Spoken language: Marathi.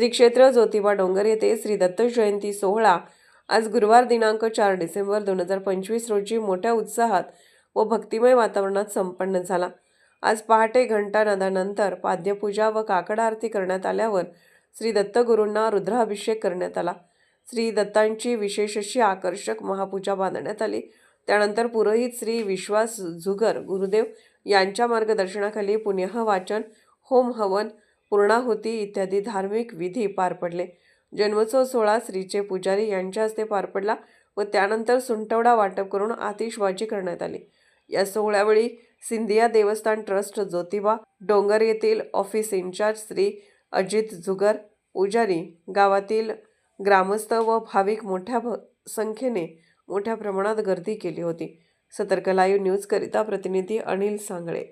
श्री क्षेत्र ज्योतिबा डोंगर येथे श्री दत्त जयंती सोहळा आज गुरुवार दिनांक 4 डिसेंबर 2025 रोजी मोठ्या उत्साहात व भक्तिमय वातावरणात संपन्न झाला। आज पहाटे घंटानादानंतर पाद्यपूजा व काकड आरती करण्यात आल्यावर श्री दत्तगुरूंना रुद्राभिषेक करण्यात आला। श्री दत्तांची विशेष अशी आकर्षक महापूजा बांधण्यात आली। त्यानंतर पुरोहित श्री विश्वास जुगर गुरुदेव यांच्या मार्गदर्शनाखाली पुण्यह वाचन, होम हवन, पूर्णाहुती इत्यादी धार्मिक विधी पार पडले। जन्मोत्सव सोहळा श्रीचे पुजारी यांच्या हस्ते पार पडला व त्यानंतर सुंटवडा वाटप करून आतिषबाजी करण्यात आली। या सोहळ्यावेळी सिंधिया देवस्थान ट्रस्ट ज्योतिबा डोंगर येथील ऑफिस इन्चार्ज श्री अजित जुगर, पुजारी, गावातील ग्रामस्थ व भाविक मोठ्या संख्येने मोठ्या प्रमाणात गर्दी केली होती। सतर्क लाईव्ह न्यूज करिता प्रतिनिधी अनिल सांगळे।